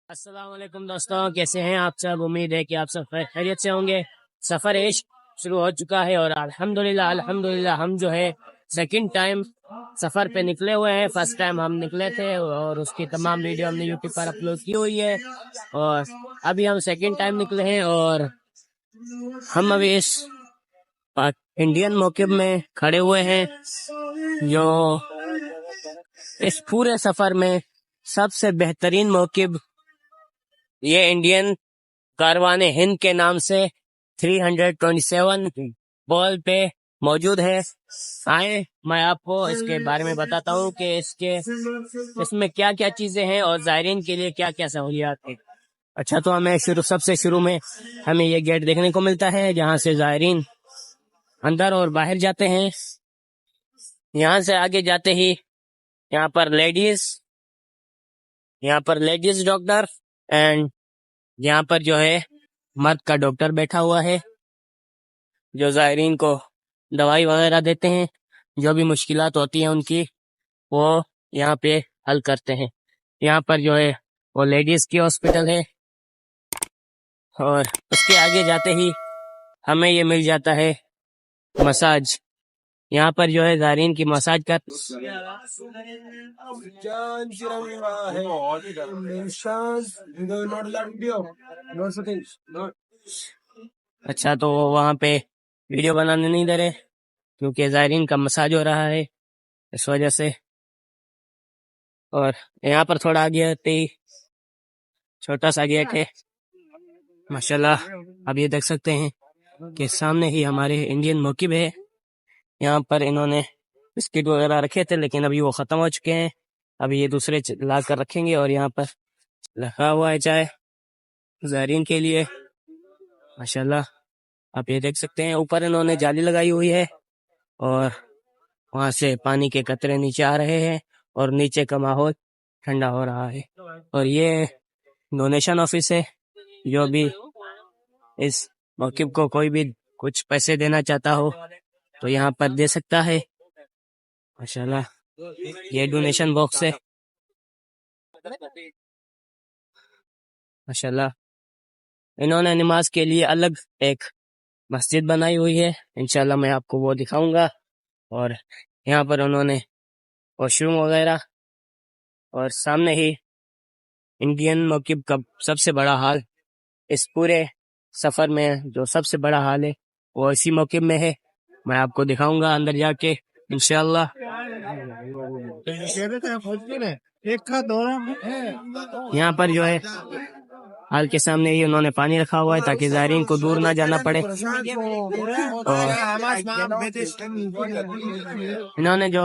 السلام علیکم دوستوں، کیسے ہیں آپ سب؟ امید ہے کہ آپ سب خیریت سے ہوں گے۔ سفر عشق شروع ہو چکا ہے اور الحمدللہ ہم جو ہے سیکنڈ ٹائم سفر پہ نکلے ہوئے ہیں۔ فرسٹ ٹائم ہم نکلے تھے اور اس کی تمام ویڈیو ہم نے یوٹیوب پر اپلوڈ کی ہوئی ہے، اور ابھی ہم سیکنڈ ٹائم نکلے ہیں اور ہم ابھی اس انڈین موقف میں کھڑے ہوئے ہیں جو اس پورے سفر میں سب سے بہترین موقف یہ انڈین کاروان ہند کے نام سے 327 بال پہ موجود ہے۔ آئیں میں آپ کو اس کے بارے میں بتاتا ہوں کہ اس میں کیا کیا چیزیں ہیں اور زائرین کے لیے کیا کیا سہولیات ہیں۔ اچھا، تو ہمیں سب سے شروع میں ہمیں یہ گیٹ دیکھنے کو ملتا ہے جہاں سے زائرین اندر اور باہر جاتے ہیں۔ یہاں سے آگے جاتے ہی یہاں پر لیڈیز ڈاکٹر اینڈ یہاں پر جو ہے مرد کا ڈاکٹر بیٹھا ہوا ہے جو زائرین کو دوائی وغیرہ دیتے ہیں، جو بھی مشکلات ہوتی ہیں ان کی وہ یہاں پہ حل کرتے ہیں۔ یہاں پر جو ہے وہ لیڈیز کی ہاسپٹل ہے، اور اس کے آگے جاتے ہی ہمیں یہ مل جاتا ہے مساج۔ یہاں پر جو ہے زائرین کی مساج کر اچھا، تو وہاں پہ ویڈیو بنانے نہیں دے رہے کیونکہ زائرین کا مساج ہو رہا ہے اس وجہ سے۔ اور یہاں پر تھوڑا آگے آتے ہی چھوٹا سا گیٹ ہے ماشاءاللہ۔ اب یہ دیکھ سکتے ہیں کہ سامنے ہی ہمارے انڈین موقف ہے۔ یہاں پر انہوں نے بسکٹ وغیرہ رکھے تھے لیکن ابھی وہ ختم ہو چکے ہیں، ابھی یہ دوسرے لا کر رکھیں گے۔ اور یہاں پر لکھا ہوا ہے چائے زائرین کے لیے ماشاءاللہ، آپ یہ دیکھ سکتے ہیں۔ اوپر انہوں نے جالی لگائی ہوئی ہے اور وہاں سے پانی کے قطرے نیچے آ رہے ہیں اور نیچے کا ماحول ٹھنڈا ہو رہا ہے۔ اور یہ ڈونیشن آفس ہے، جو بھی اس موقف کو کوئی بھی کچھ پیسے دینا چاہتا ہو تو یہاں پر دے سکتا ہے ماشاءاللہ۔ یہ ڈونیشن باکس ہے ماشاءاللہ۔ انہوں نے نماز کے لیے الگ ایک مسجد بنائی ہوئی ہے، انشاءاللہ میں آپ کو وہ دکھاؤں گا۔ اور یہاں پر انہوں نے واش روم وغیرہ، اور سامنے ہی انڈین موقف کا سب سے بڑا ہال، اس پورے سفر میں جو سب سے بڑا ہال ہے وہ اسی موقف میں ہے، میں آپ کو دکھاؤں گا اندر جا کے انشاءاللہ۔ یہاں پر جو ہے ہال کے سامنے ہی انہوں نے پانی رکھا ہوا ہے تاکہ زائرین کو دور نہ جانا پڑے۔ اور انہوں نے جو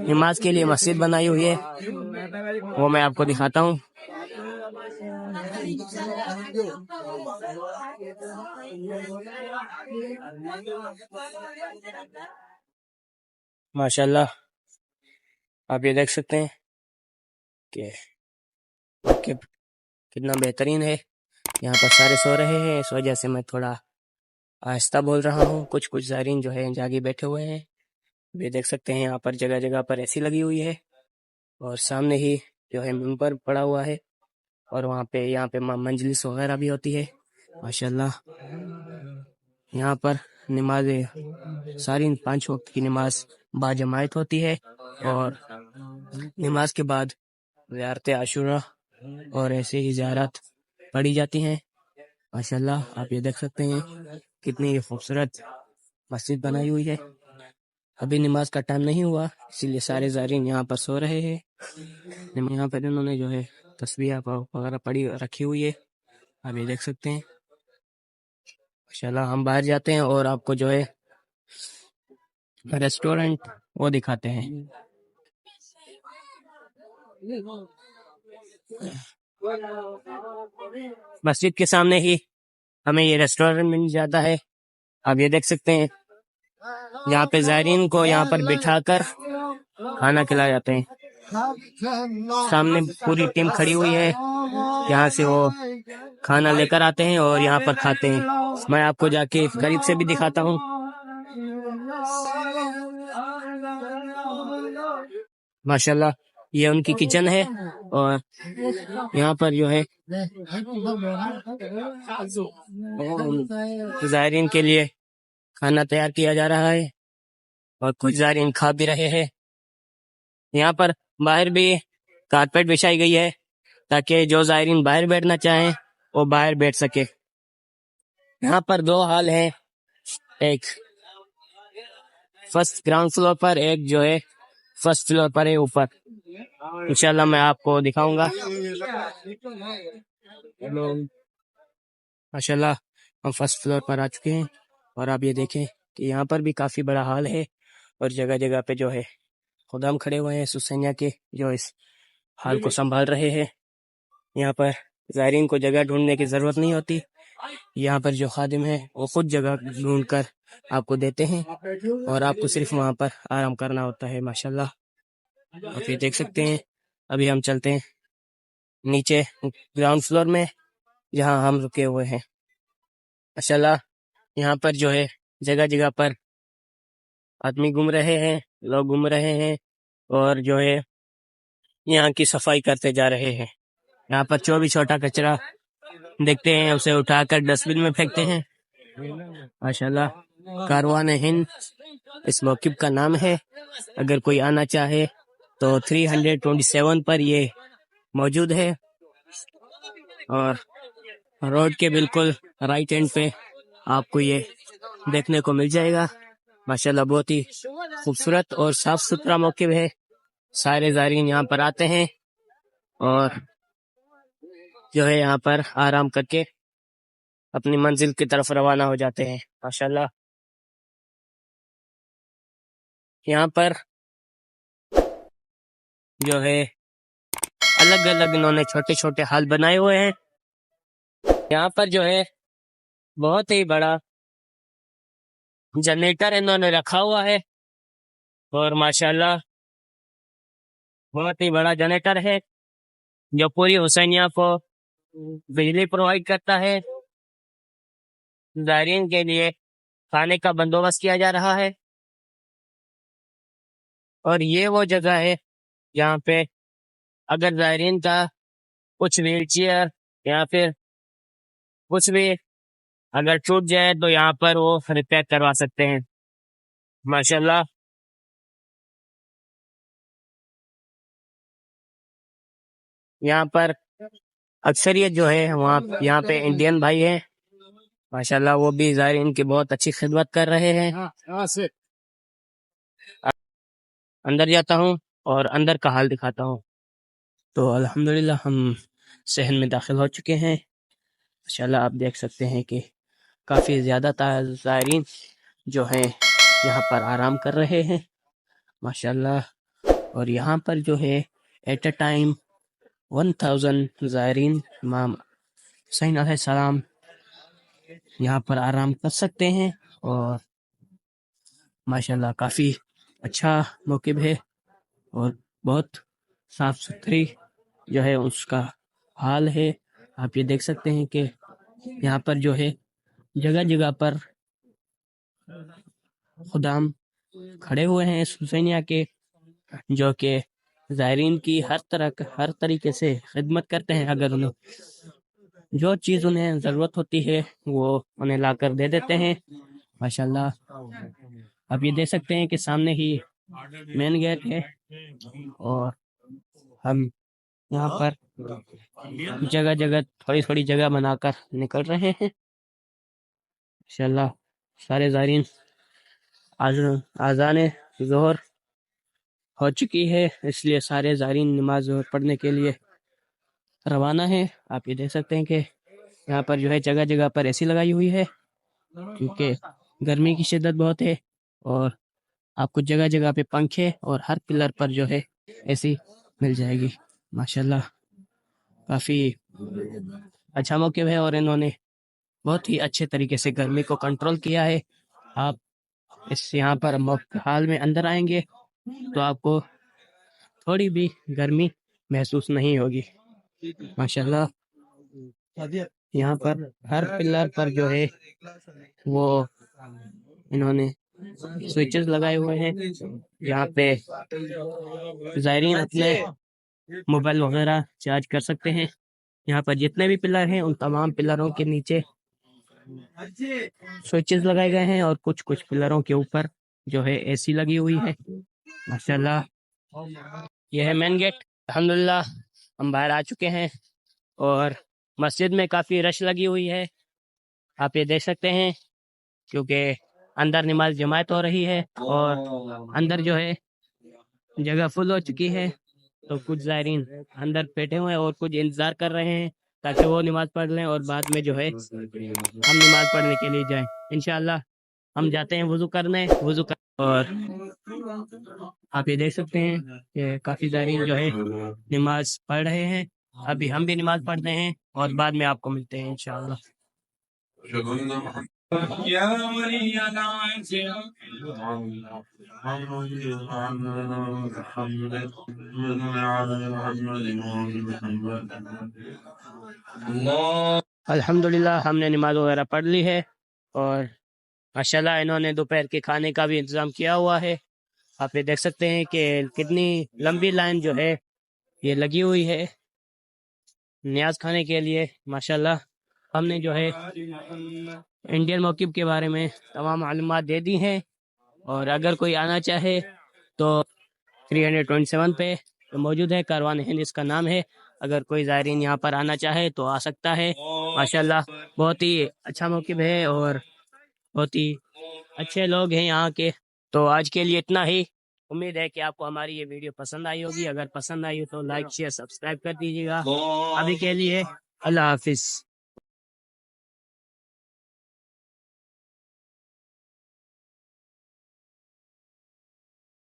نماز کے لیے مسجد بنائی ہوئی ہے وہ میں آپ کو دکھاتا ہوں۔ ماشاءاللہ آپ یہ دیکھ سکتے ہیں کہ کتنا بہترین ہے۔ یہاں پر سارے سو رہے ہیں، اس وجہ سے میں تھوڑا آہستہ بول رہا ہوں۔ کچھ زائرین جو ہے جاگے بیٹھے ہوئے ہیں، یہ دیکھ سکتے ہیں۔ یہاں پر جگہ جگہ پر ایسی لگی ہوئی ہے، اور سامنے ہی جو ہے منبر پڑا ہوا ہے، اور یہاں پہ مجلس وغیرہ بھی ہوتی ہے ماشاءاللہ۔ یہاں پر نماز ساری 5 وقت کی نماز باجماعت ہوتی ہے، اور نماز کے بعد زیارت عاشورہ اور ایسے ہی زیارت پڑھی جاتی ہیں ماشاءاللہ۔ آپ یہ دیکھ سکتے ہیں کتنی خوبصورت مسجد بنائی ہوئی ہے۔ ابھی نماز کا ٹائم نہیں ہوا، اسی لیے سارے زائرین یہاں پر سو رہے ہیں۔ یہاں پر انہوں نے جو ہے تسبیح وغیرہ پڑھی رکھی ہوئی ہے، آپ یہ دیکھ سکتے ہیں ماشاءاللہ۔ ہم باہر جاتے ہیں اور آپ کو جو ہے ریسٹورنٹ وہ دکھاتے ہیں. مسجد کے سامنے ہی ہمیں یہ ریسٹورنٹ مل جاتا ہے. آپ یہ دیکھ سکتے ہیں یہاں پہ زائرین کو یہاں پر بٹھا کر کھانا کھلایا جاتے ہیں. سامنے پوری ٹیم کھڑی ہوئی ہے, یہاں سے وہ کھانا لے کر آتے ہیں اور یہاں پر کھاتے ہیں. میں آپ کو جا کے قریب سے بھی دکھاتا ہوں. ماشاءاللہ یہ ان کی کچن ہے, اور یہاں پر جو ہے زائرین کے لیے کھانا تیار کیا جا رہا ہے, اور کچھ زائرین کھا بھی رہے ہیں. یہاں پر باہر بھی کارپیٹ بچھائی گئی ہے تاکہ جو زائرین باہر بیٹھنا چاہیں وہ باہر بیٹھ سکے. یہاں پر دو ہال ہیں, ایک فرسٹ گراؤنڈ فلور پر, ایک جو ہے فرسٹ فلور پر ہے اوپر. انشاءاللہ میں آپ کو دکھاؤں گا. ماشاءاللہ ہم فرسٹ فلور پر آ چکے ہیں, اور آپ یہ دیکھیں کہ یہاں پر بھی کافی بڑا ہال ہے, اور جگہ جگہ پہ جو ہے خدام کھڑے ہوئے ہیں سسینیا کے, جو اس ہال کو سنبھال رہے ہیں. یہاں پر زائرین کو جگہ ڈھونڈنے کی ضرورت نہیں ہوتی, یہاں پر جو خادم ہے وہ خود جگہ ڈھونڈ کر آپ کو دیتے ہیں, اور آپ کو صرف وہاں پر آرام کرنا ہوتا ہے. ماشاءاللہ آپ یہ دیکھ سکتے ہیں. ابھی ہم چلتے ہیں نیچے گراؤنڈ فلور میں جہاں ہم رکے ہوئے ہیں. ماشاءاللہ یہاں پر جو ہے جگہ جگہ پر آدمی گھوم رہے ہیں, لوگ گھوم رہے ہیں, اور جو ہے یہاں کی صفائی کرتے جا رہے ہیں. یہاں پر جو بھی چھوٹا کچرا دیکھتے ہیں اسے اٹھا کر ڈسٹ بن میں پھینکتے ہیں. ماشاءاللہ کاروان ہند اس موقف کا نام ہے. اگر کوئی آنا چاہے تو 327 پر یہ موجود ہے, اور روڈ کے بالکل رائٹ اینڈ پہ آپ کو یہ دیکھنے کو مل جائے گا. ماشاءاللہ بہت ہی خوبصورت اور صاف ستھرا موقع ہے. سارے زائرین یہاں پر آتے ہیں اور جو ہے یہاں پر آرام کر کے اپنی منزل کی طرف روانہ ہو جاتے ہیں. ماشاءاللہ یہاں پر جو ہے الگ الگ انہوں نے چھوٹے چھوٹے ہال بنائے ہوئے ہیں. یہاں پر جو ہے بہت ہی بڑا جنریٹر انہوں نے رکھا ہوا ہے, اور ماشاءاللہ بہت ہی بڑا جنریٹر ہے جو پوری حسینیہ کو بجلی پرووائڈ کرتا ہے. زائرین کے لیے کھانے کا بندوبست کیا جا رہا ہے, اور یہ وہ جگہ ہے جہاں پہ اگر زائرین کا کچھ ویل چیئر یا پھر کچھ بھی اگر ٹوٹ جائے تو یہاں پر وہ ریپیئر کروا سکتے ہیں. ماشاءاللہ یہاں پر اکثریت جو ہے وہاں یہاں پہ انڈین بھائی ہیں. ماشاءاللہ وہ بھی زائرین کی بہت اچھی خدمت کر رہے ہیں. اندر جاتا ہوں اور اندر کا حال دکھاتا ہوں. تو الحمدللہ ہم صحن میں داخل ہو چکے ہیں. ماشاءاللہ آپ دیکھ سکتے ہیں کہ کافی زیادہ زائرین جو ہیں یہاں پر آرام کر رہے ہیں. ماشاءاللہ اور یہاں پر جو ہے ایٹ اے ٹائم 1000 زائرین امام حسین علیہ السلام یہاں پر آرام کر سکتے ہیں. اور ماشاءاللہ کافی اچھا موقع ہے, اور بہت صاف ستھری جو ہے اس کا حال ہے. آپ یہ دیکھ سکتے ہیں کہ یہاں پر جو ہے جگہ جگہ پر خدام کھڑے ہوئے ہیں حسینیہ کے, جو کہ زائرین کی ہر طریقے سے خدمت کرتے ہیں. اگر انہیں جو چیز انہیں ضرورت ہوتی ہے وہ انہیں لا کر دے دیتے ہیں. ماشاءاللہ آپ یہ دیکھ سکتے ہیں کہ سامنے ہی مین گیٹ ہے, اور ہم یہاں پر جگہ جگہ تھوڑی تھوڑی جگہ بنا کر نکل رہے ہیں. انشاءاللہ سارے زائرین اذان ظہر ہو چکی ہے, اس لیے سارے زائرین نماز ظہر پڑھنے کے لیے روانہ ہے. آپ یہ دیکھ سکتے ہیں کہ یہاں پر جو ہے جگہ جگہ پر اے سی لگائی ہوئی ہے, کیونکہ گرمی کی شدت بہت ہے, اور آپ کو جگہ جگہ پہ پنکھے اور ہر پلر پر جو ہے اے سی مل جائے گی. ماشاءاللہ کافی اچھا موقع ہے اور انہوں نے بہت ہی اچھے طریقے سے گرمی کو کنٹرول کیا ہے. آپ یہاں پر حال میں اندر آئیں گے تو آپ کو تھوڑی بھی گرمی محسوس نہیں ہوگی. ماشاءاللہ یہاں پر ہر پلر پر جو ہے وہ انہوں نے سوئچز لگائے ہوئے ہیں. یہاں پہ زائرین اپنے موبائل وغیرہ چارج کر سکتے ہیں. یہاں پر جتنے بھی پلر ہیں ان تمام پلروں کے نیچے سوئچز لگائے گئے ہیں اور کچھ پلروں کے اوپر جو ہے اے سی لگی ہوئی ہے. ماشاءاللہ یہ ہے مین گیٹ. الحمدللہ ہم باہر آ چکے ہیں اور مسجد میں کافی رش لگی ہوئی ہے. آپ یہ دیکھ سکتے ہیں کیونکہ اندر نماز جماعت ہو رہی ہے اور اندر جو ہے جگہ فل ہو چکی ہے. تو کچھ زائرین اندر بیٹھے ہوئے ہیں اور کچھ انتظار کر رہے ہیں تاکہ وہ نماز پڑھ لیں اور بعد میں جو ہے ہم نماز پڑھنے کے لیے جائیں. انشاءاللہ ہم جاتے ہیں وضو کر اور آپ یہ دیکھ سکتے ہیں کہ کافی زائرین جو ہے نماز پڑھ رہے ہیں. ابھی ہم بھی نماز پڑھتے ہیں اور بعد میں آپ کو ملتے ہیں انشاءاللہ. الحمدللہ ہم نے نماز وغیرہ پڑھ لی ہے اور ماشاءاللہ انہوں نے دوپہر کے کھانے کا بھی انتظام کیا ہوا ہے. آپ یہ دیکھ سکتے ہیں کہ کتنی لمبی لائن جو ہے یہ لگی ہوئی ہے نیاز کھانے کے لیے. ماشاءاللہ ہم نے جو ہے انڈین موقف کے بارے میں تمام معلومات دے دی ہیں اور اگر کوئی آنا چاہے تو 327 پہ موجود ہے. کاروان ہند اس کا نام ہے. اگر کوئی زائرین یہاں پر آنا چاہے تو آ سکتا ہے. ماشاءاللہ بہت ہی اچھا موقف ہے اور بہت ہی اچھے لوگ ہیں یہاں کے. تو آج کے لیے اتنا ہی. امید ہے کہ آپ کو ہماری یہ ویڈیو پسند آئی ہوگی. اگر پسند آئی ہو تو لائک شیئر سبسکرائب کر دیجیے گا. ابھی کے لیے اللہ حافظ.